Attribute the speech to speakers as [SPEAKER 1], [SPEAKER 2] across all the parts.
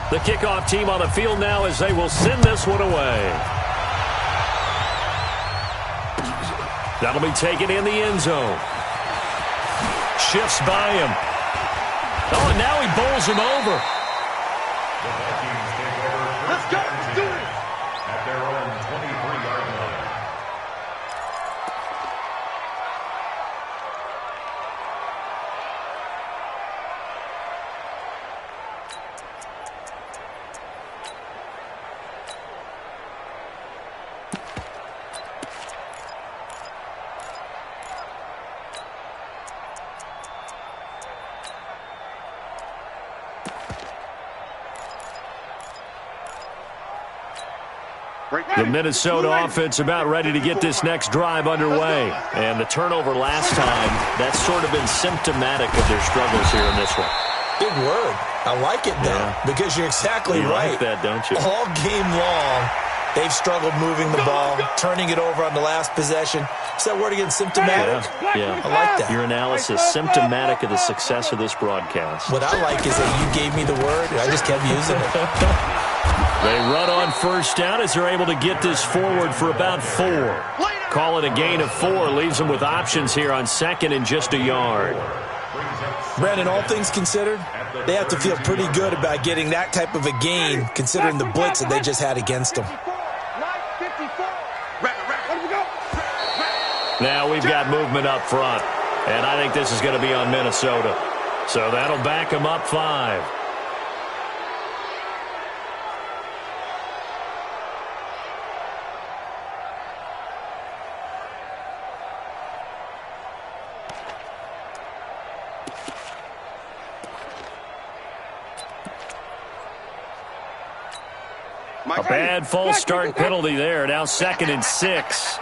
[SPEAKER 1] The kickoff team on the field now as they will send this one away. That'll be taken in the end zone. Shifts by him. Oh, and now he bowls him over.
[SPEAKER 2] Let's go. Do it. At their own 23-yard line.
[SPEAKER 1] The Minnesota offense about ready to get this next drive underway. And the turnover last time, that's sort of been symptomatic of their struggles here in this one.
[SPEAKER 3] Big word. I like it, though, because you're exactly right.
[SPEAKER 1] You like that, don't you?
[SPEAKER 3] All game long, they've struggled moving the ball, turning it over on the last possession. Is that word again, symptomatic?
[SPEAKER 1] Yeah.
[SPEAKER 3] I like that.
[SPEAKER 1] Your analysis, symptomatic of the success of this broadcast.
[SPEAKER 3] What I like is that you gave me the word, and I just kept using it.
[SPEAKER 1] They run on first down as they're able to get this forward for about 4. Call it a gain of 4. Leaves them with options here on second and just a yard.
[SPEAKER 3] Brandon, all things considered, they have to feel pretty good about getting that type of a gain, considering the blitz that they just had against them.
[SPEAKER 1] Now we've got movement up front, and I think this is going to be on Minnesota. So that'll back them up 5. A bad false start penalty there. Now 2nd and 6.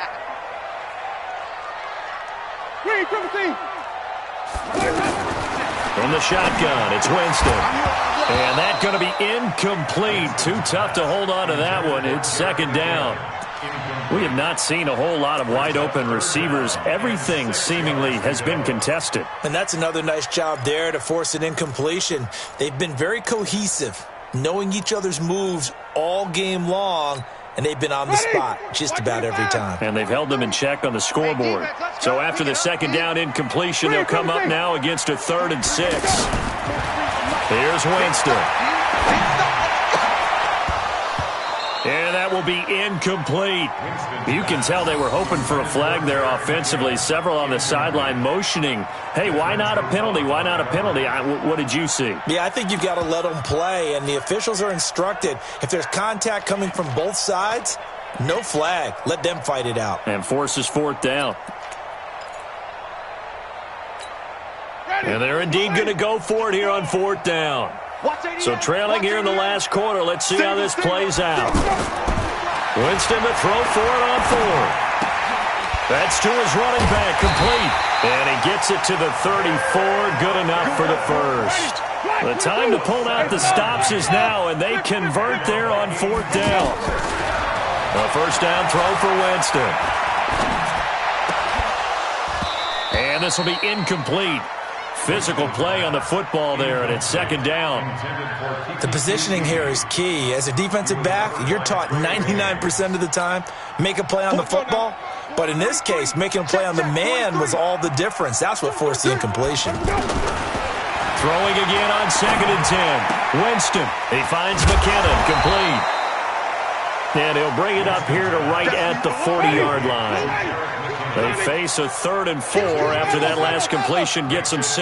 [SPEAKER 1] From the shotgun, it's Winston. And that's going to be incomplete. Too tough to hold on to that one. It's 2nd down. We have not seen a whole lot of wide-open receivers. Everything seemingly has been contested.
[SPEAKER 3] And that's another nice job there to force an incompletion. They've been very cohesive, knowing each other's moves all game long, and they've been on the spot just about every time.
[SPEAKER 1] And they've held them in check on the scoreboard. So after the 2nd down incompletion, they'll come up now against a 3rd and 6. Here's Winston. And that will be incomplete. You can tell they were hoping for a flag there offensively. Several on the sideline motioning, hey, why not a penalty? Why not a penalty? What did you see?
[SPEAKER 3] Yeah, I think you've got to let them play, and the officials are instructed. If there's contact coming from both sides, no flag. Let them fight it out.
[SPEAKER 1] And forces 4th down. And they're indeed going to go for it here on 4th down. So trailing here in the last quarter. Let's see how this plays out. Winston to throw for it on 4th. That's to his running back, complete. And he gets it to the 34, good enough for the first. The time to pull out the stops is now, and they convert there on 4th down. A first down throw for Winston. And this will be incomplete. Physical play on the football there, and it's 2nd down.
[SPEAKER 3] The positioning here is key. As a defensive back, you're taught 99% of the time, make a play on the football. But in this case, making a play on the man was all the difference. That's what forced the incompletion.
[SPEAKER 1] Throwing again on 2nd and 10. Winston, he finds McKinnon, complete. And he'll bring it up here to right at the 40-yard line. They face a 3rd and 4 after that last completion gets them 6.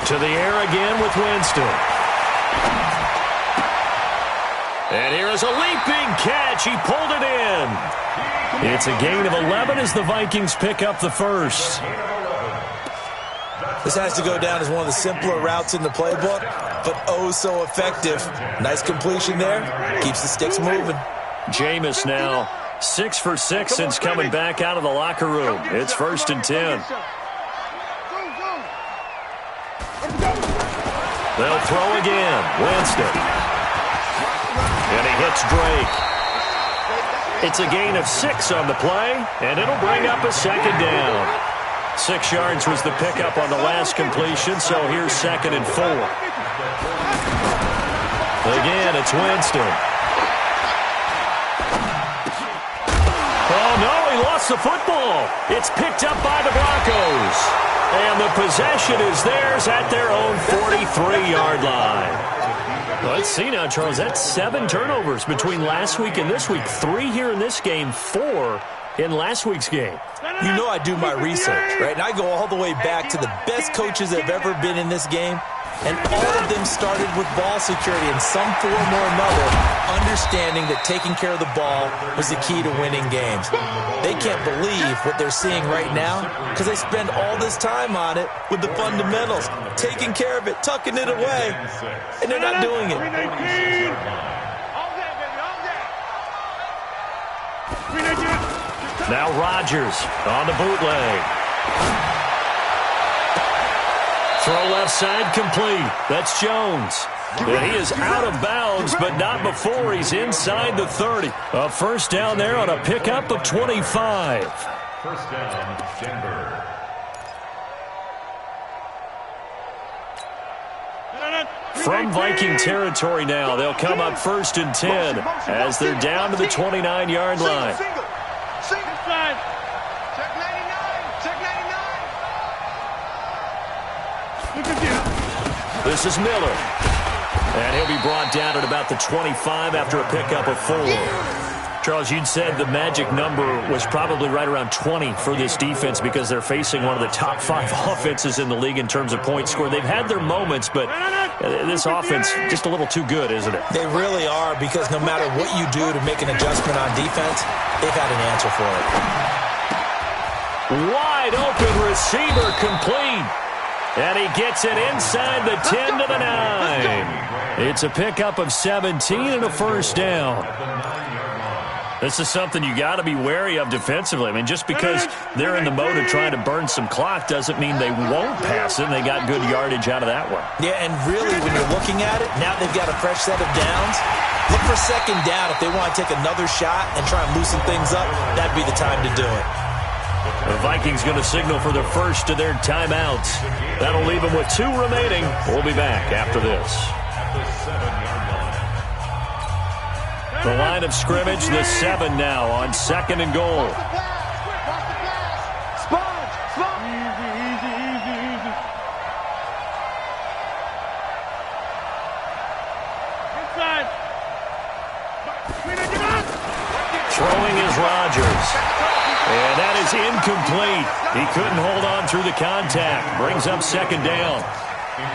[SPEAKER 1] To the air again with Winston. And here is a leaping catch. He pulled it in. It's a gain of 11 as the Vikings pick up the first.
[SPEAKER 3] This has to go down as one of the simpler routes in the playbook, but oh so effective. Nice completion there. Keeps the sticks moving.
[SPEAKER 1] Jameis now 6 for 6 since coming back out of the locker room. It's 1st and 10. They'll throw again. Winston. And he hits Drake. It's a gain of 6 on the play, and it'll bring up a 2nd down. 6 yards was the pickup on the last completion, so here's 2nd and 4. Again, it's Winston. Oh, no, he lost the football. It's picked up by the Broncos. And the possession is theirs at their own 43-yard line. Let's see now, Charles. That's 7 turnovers between last week and this week. 3 here in this game, 4 in last week's game.
[SPEAKER 3] You know I do my research, right? And I go all the way back to the best coaches that have ever been in this game. And all of them started with ball security in some form or another, understanding that taking care of the ball was the key to winning games. They can't believe what they're seeing right now because they spend all this time on it with the fundamentals, taking care of it, tucking it away, and they're not doing it.
[SPEAKER 1] Now Rodgers on the bootleg. Throw left side complete. That's Jones. And he is out of bounds, but not before he's inside the 30. A first down there on a pickup of 25.
[SPEAKER 2] First down, Denver.
[SPEAKER 1] From Viking territory now, they'll come up 1st and 10 as they're down to the 29-yard line. This is Miller. And he'll be brought down at about the 25 after a pickup of 4. Charles, you'd said the magic number was probably right around 20 for this defense because they're facing one of the top 5 offenses in the league in terms of points scored. They've had their moments, but this offense just a little too good, isn't it?
[SPEAKER 3] They really are, because no matter what you do to make an adjustment on defense, they've had an answer for
[SPEAKER 1] it. Wide open receiver complete. And he gets it inside the 10 to the 9. It's a pickup of 17 and a first down. This is something you got to be wary of defensively. I mean, just because they're in the mode of trying to burn some clock doesn't mean they won't pass it. And they got good yardage out of that one.
[SPEAKER 3] Yeah, and really, when you're looking at it, now they've got a fresh set of downs. Look for second down. If they want to take another shot and try and loosen things up, that'd be the time to do it.
[SPEAKER 1] The Vikings going to signal for the first of their timeouts. That'll leave them with 2 remaining. We'll be back after this. The line of scrimmage, the 7 now on 2nd and goal. Throwing is Rodgers. And that is incomplete. He couldn't hold on through the contact. Brings up 2nd down.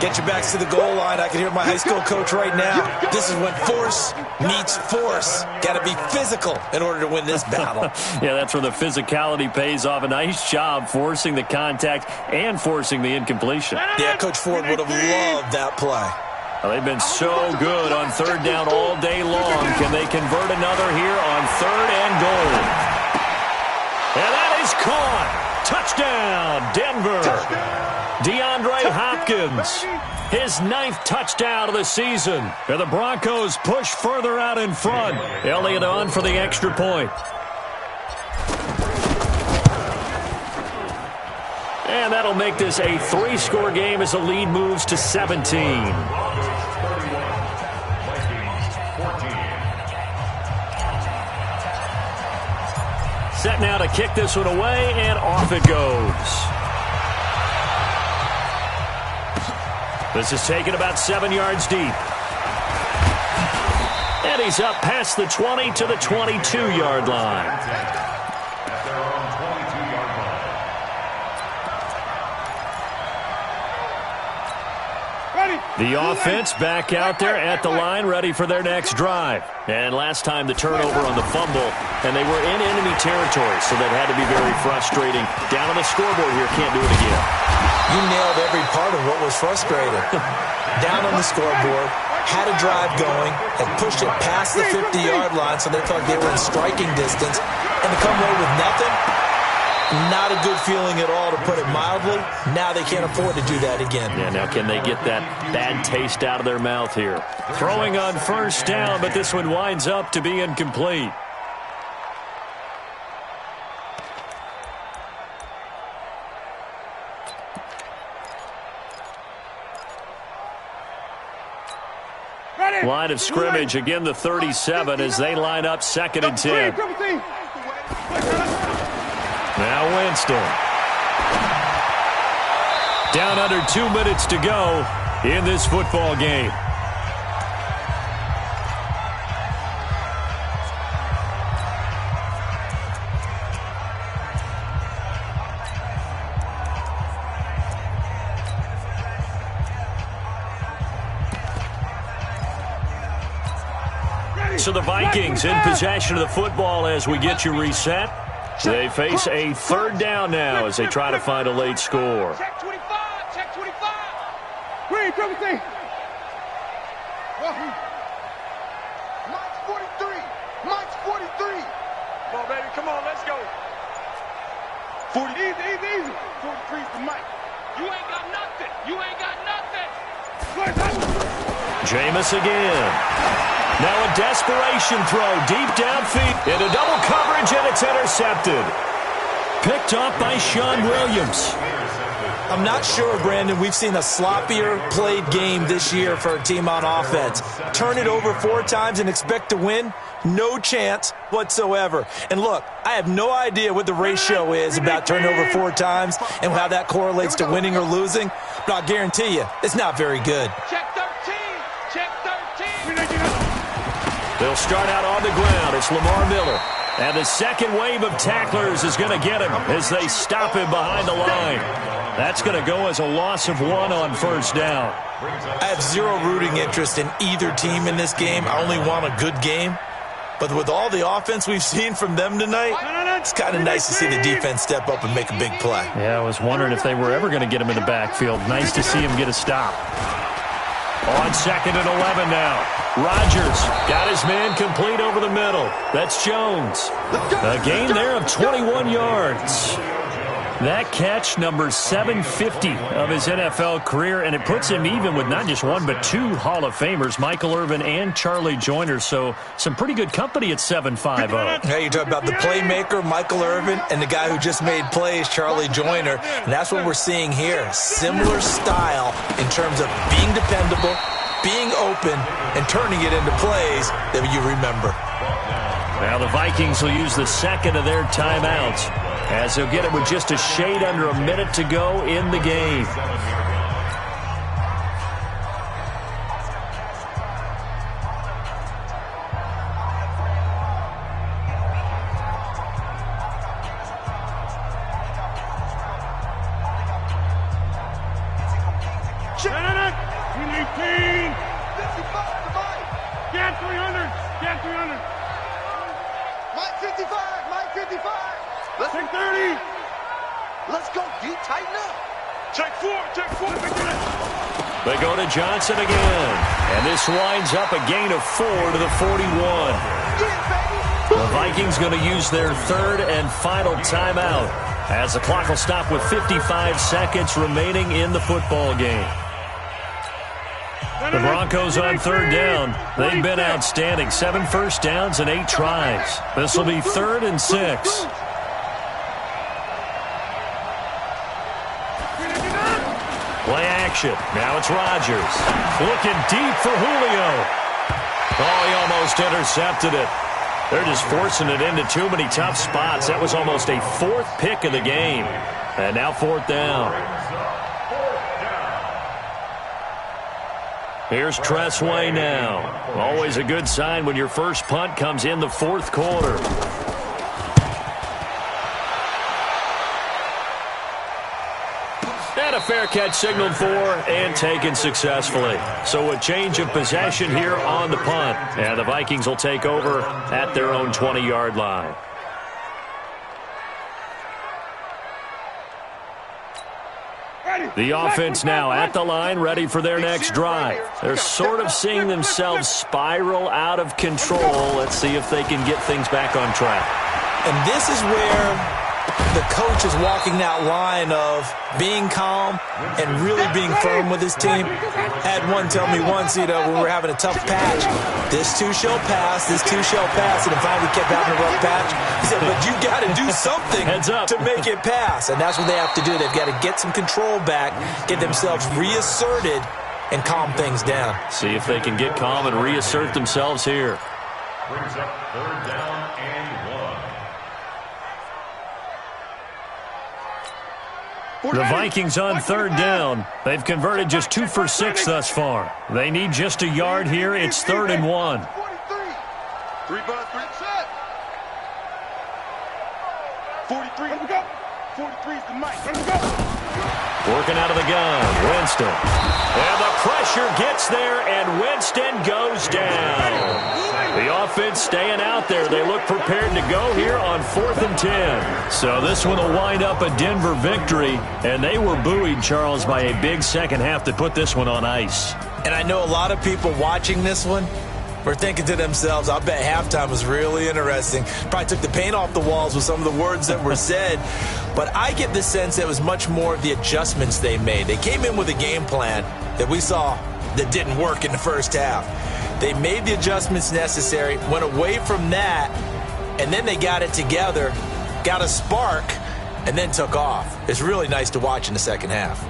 [SPEAKER 3] Get your backs to the goal line. I can hear my high school coach right now. This is when force meets force. Got to be physical in order to win this battle.
[SPEAKER 1] Yeah, that's where the physicality pays off. A nice job forcing the contact and forcing the incompletion.
[SPEAKER 3] Yeah, Coach Ford would have loved that play.
[SPEAKER 1] Well, they've been so good on 3rd down all day long. Can they convert another here on 3rd and goal? And that is caught. Touchdown, Denver. DeAndre Hopkins, his 9th touchdown of the season. And the Broncos push further out in front. Elliott on for the extra point. And that'll make this a 3-score game as the lead moves to 17. Set now to kick this one away, and off it goes. This is taken about 7 yards deep. And he's up past the 20 to the 22-yard line. The offense back out there at the line, ready for their next drive. And last time the turnover on the fumble, and they were in enemy territory, so that had to be very frustrating. Down on the scoreboard here, can't do it again.
[SPEAKER 3] You nailed every part of what was frustrating. Down on the scoreboard, had a drive going, had pushed it past the 50-yard line, so they thought they were in striking distance, and to come away with nothing, not a good feeling at all, to put it mildly. Now they can't afford to do that again.
[SPEAKER 1] Yeah, now can they get that bad taste out of their mouth here? Throwing on 1st down, but this one winds up to be incomplete. line of scrimmage. Again, the 37 as they line up 2nd and 10. Now Winston. Down under 2 minutes to go in this football game. So the Vikings in possession of the football as we get you reset. They face a 3rd down now as they try to find a late score.
[SPEAKER 4] Check 25, check 25. Wait, come see. Mike's 43. Mike's 43. Come on, baby, come on, let's go. 40, easy. 43 for Mike. You ain't got nothing. You ain't got nothing.
[SPEAKER 1] Jameis again. Now a desperation throw deep downfield into double coverage, and it's intercepted. Picked off by Sean Williams.
[SPEAKER 3] I'm not sure, Brandon, we've seen a sloppier played game this year for a team on offense. Turn it over 4 times and expect to win? No chance whatsoever. And look, I have no idea what the ratio is about turning over 4 times and how that correlates to winning or losing, but I'll guarantee you, it's not very good.
[SPEAKER 4] Check 13. Check 13.
[SPEAKER 1] They'll start out on the ground. It's Lamar Miller. And the second wave of tacklers is going to get him as they stop him behind the line. That's going to go as a loss of 1 on 1st down.
[SPEAKER 3] I have zero rooting interest in either team in this game. I only want a good game. But with all the offense we've seen from them tonight, it's kind of nice to see the defense step up and make a big play.
[SPEAKER 1] Yeah, I was wondering if they were ever going to get him in the backfield. Nice to see him get a stop. On 2nd and 11 now. Rodgers got his man complete over the middle. That's Jones. A gain there of 21 yards. That catch, number 750 of his NFL career, and it puts him even with not just 1 but 2 Hall of Famers, Michael Irvin and Charlie Joyner. So some pretty good company at 7-5-0.
[SPEAKER 3] Hey, you talk about the playmaker, Michael Irvin, and the guy who just made plays, Charlie Joyner. And that's what we're seeing here. Similar style in terms of being dependable, being open, and turning it into plays that you remember.
[SPEAKER 1] Now the Vikings will use the 2nd of their timeouts, as they'll get it with just a shade under a minute to go in the game.
[SPEAKER 4] Get 300. Get 300. Mike 55. Mike 55. Let's take 30. Let's go. Deep, tighten up. Check 4. Check 4.
[SPEAKER 1] They go to Johnson again. And this winds up a gain of 4 to the 41. The Vikings going to use their 3rd and final timeout, as the clock will stop with 55 seconds remaining in the football game. The Broncos on 3rd down. They've been outstanding. 7 first downs and 8 tries. This will be 3rd and 6. Play action. Now it's Rodgers. Looking deep for Julio. Oh, he almost intercepted it. They're just forcing it into too many tough spots. That was almost a 4th pick of the game. And now 4th down. Here's Tressway now. Always a good sign when your first punt comes in the 4th quarter. And a fair catch signaled for and taken successfully. So a change of possession here on the punt. And the Vikings will take over at their own 20-yard line. The offense now at the line, ready for their next drive. They're sort of seeing themselves spiral out of control. Let's see if they can get things back on track.
[SPEAKER 3] And this is where the coach is walking that line of being calm and really being firm with his team. I had one tell me once, when we were having a tough patch, this too shall pass, this too shall pass, and finally we kept having a rough patch. He said, but you got to do something to make it pass, and that's what they have to do. They've got to get some control back, get themselves reasserted, and calm things down.
[SPEAKER 1] See if they can get calm and reassert themselves here.
[SPEAKER 2] Brings up 3rd down and 1.
[SPEAKER 1] The Vikings on 3rd down. They've converted just 2 for 6 thus far. They need just a yard here. It's 3rd and 1.
[SPEAKER 4] 3 by 3 set. 43. Let's go. 43 is the mic. Let's go.
[SPEAKER 1] Working out of the gun, Winston. And the pressure gets there, and Winston goes down. The offense staying out there. They look prepared to go here on 4th and 10. So this one will wind up a Denver victory, and they were buoyed, Charles, by a big second half that put this one on ice.
[SPEAKER 3] And I know a lot of people watching this one were thinking to themselves, I bet halftime was really interesting. Probably took the paint off the walls with some of the words that were said. But I get the sense that it was much more of the adjustments they made. They came in with a game plan that we saw that didn't work in the first half. They made the adjustments necessary, went away from that, and then they got it together, got a spark, and then took off. It's really nice to watch in the second half.